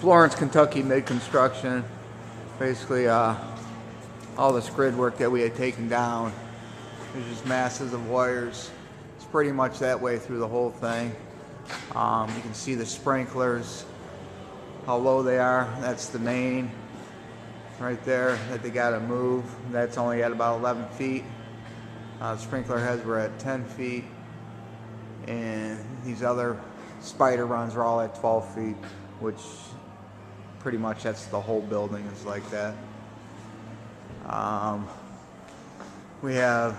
Florence, Kentucky mid-construction. Basically, all this grid work that we had taken down. There's just masses of wires. It's pretty much that way through the whole thing. You can see the sprinklers, how low they are. That's the main right there that they got to move. That's only at about 11 feet. The sprinkler heads were at 10 feet. And these other spider runs are all at 12 feet, which pretty much that's the whole building is like that. We have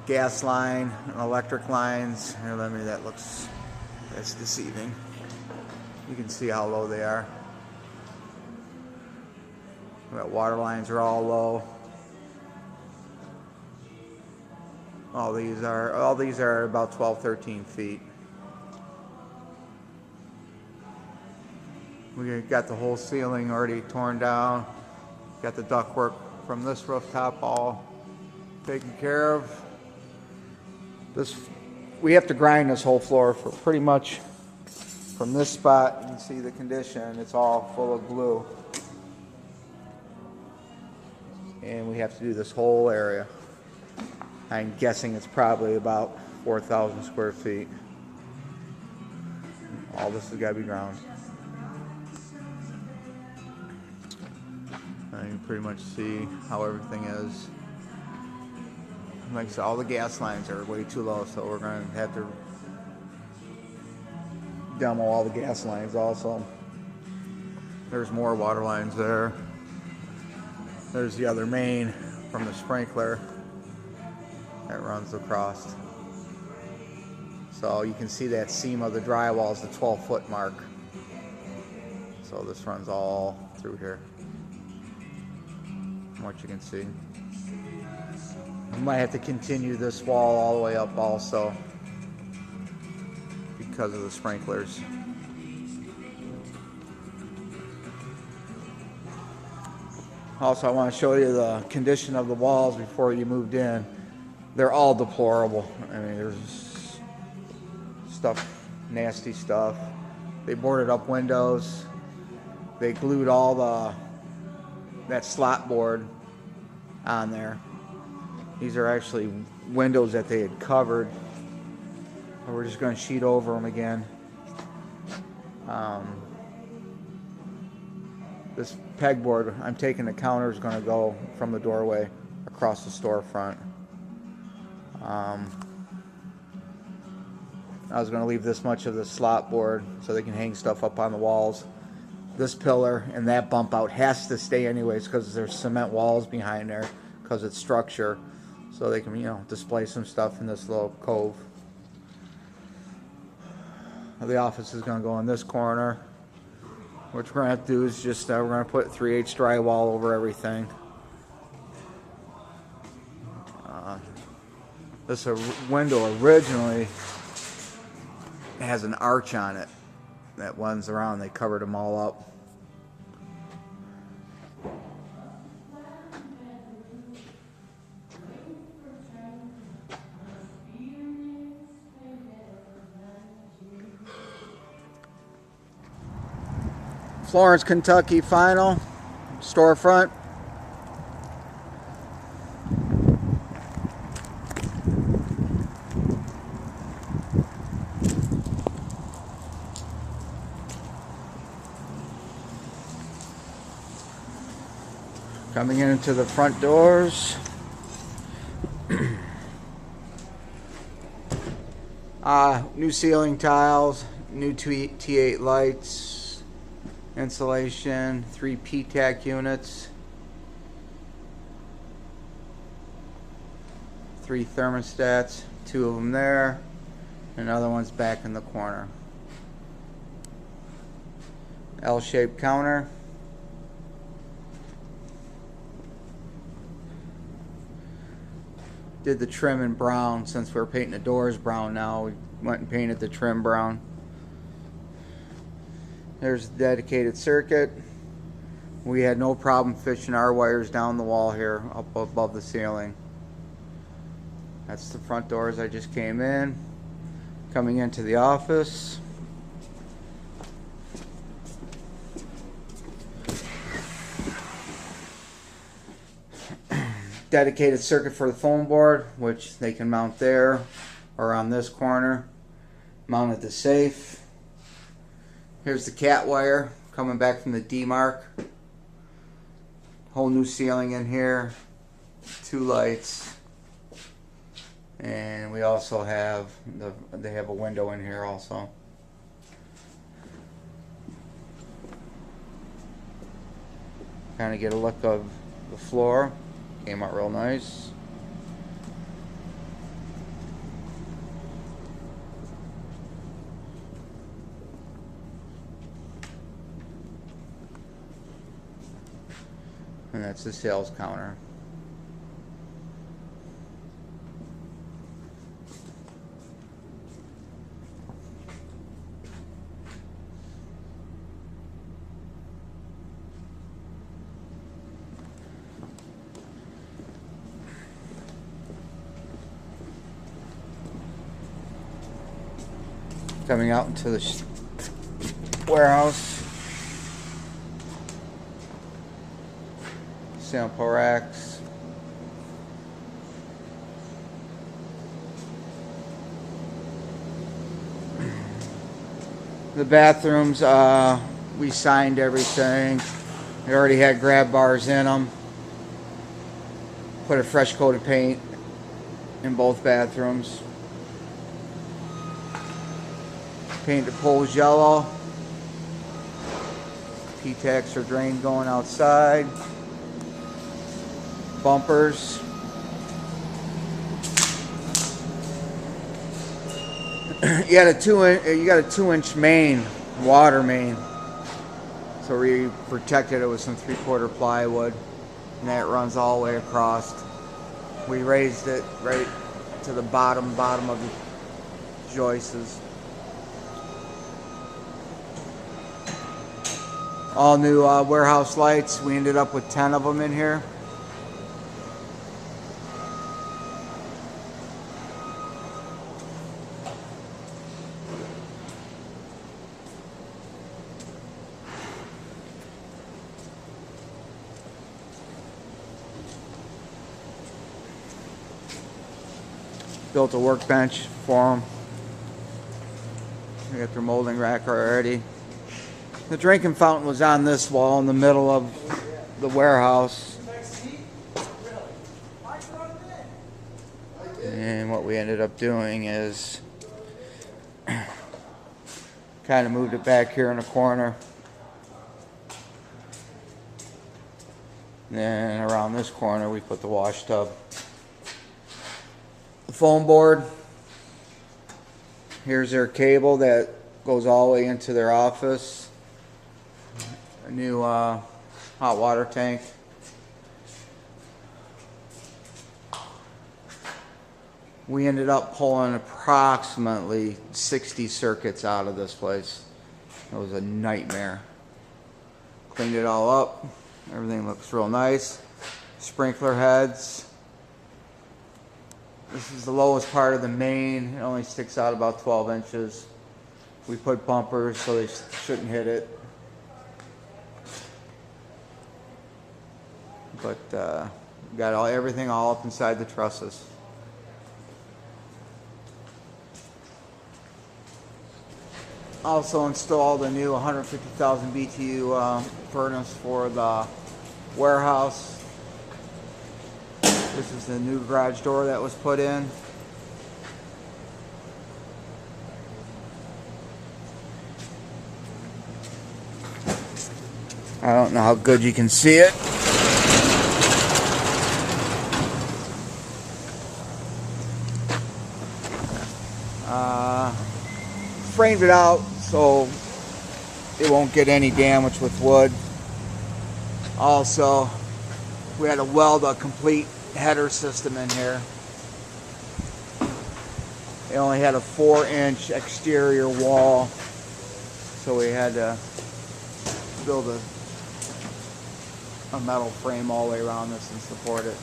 gas line and electric lines. Here, that's deceiving. You can see how low they are. That water lines are all low. All these are about 12, 13 feet. We got the whole ceiling already torn down. Got the ductwork from this rooftop all taken care of. We have to grind this whole floor for pretty much from this spot. You can see the condition. It's all full of glue. And we have to do this whole area. I'm guessing it's probably about 4,000 square feet. All this has got to be ground. You can pretty much see how everything is. Like I said, all the gas lines are way too low, so we're going to have to demo all the gas lines also. There's more water lines there. There's the other main from the sprinkler that runs across. So you can see that seam of the drywall is the 12-foot mark. So this runs all through here. What you can see. We might have to continue this wall all the way up also because of the sprinklers. Also, I want to show you the condition of the walls before you moved in. They're all deplorable. I mean, there's stuff, nasty stuff. They boarded up windows. They glued all that slot board on there. These are actually windows that they had covered. We're just going to sheet over them again. This pegboard, I'm taking the counter, is going to go from the doorway across the storefront. I was going to leave this much of the slot board so they can hang stuff up on the walls. This pillar and that bump out has to stay anyways because there's cement walls behind there because it's structure, so they can, display some stuff in this little cove. The office is going to go in this corner. What we're going to have to do is just we're going to put 3/8 drywall over everything. This window originally has an arch on it that runs around. They covered them all up. Florence, Kentucky final storefront. Coming into the front doors. New ceiling tiles, new T8 lights, insulation, 3 P-TAC units, 3 thermostats, 2 of them there, and another one's back in the corner. L-shaped counter. Did the trim in brown since we're painting the doors brown now. We went and painted the trim brown. There's the dedicated circuit. We had no problem fishing our wires down the wall here up above the ceiling. That's the front doors I just came in. Coming into the office. dedicated circuit for the foam board, which they can mount there or on this corner. Mounted the safe. Here's the cat wire coming back from the D-Mark. Whole new ceiling in here. 2 lights. And we also have they have a window in here also. Kind of get a look of the floor. Came out real nice. And that's the sales counter. Coming out into the warehouse. Sample racks. The bathrooms, we signed everything. They already had grab bars in them. Put a fresh coat of paint in both bathrooms. Paint the poles yellow. P-tax or drain going outside. Bumpers. You got a 2-inch main, water main. So we protected it with some 3/4 plywood, and that runs all the way across. We raised it right to the bottom of the joists. All new warehouse lights. We ended up with 10 of them in here. Built a workbench for them. We got their molding rack already. The drinking fountain was on this wall in the middle of the warehouse. And what we ended up doing is kind of moved it back here in the corner. And then around this corner we put the wash tub. The foam board. Here's their cable that goes all the way into their office. A new hot water tank. We ended up pulling approximately 60 circuits out of this place. It was a nightmare. Cleaned it all up. Everything looks real nice. Sprinkler heads. This is the lowest part of the main. It only sticks out about 12 inches. We put bumpers so they shouldn't hit it. But got everything all up inside the trusses. Also installed a new 150,000 BTU furnace for the warehouse. This is the new garage door that was put in. I don't know how good you can see it. Framed it out so it won't get any damage with wood. Also, we had to weld a complete header system in here. It only had a 4-inch exterior wall, so we had to build a metal frame all the way around this and support it.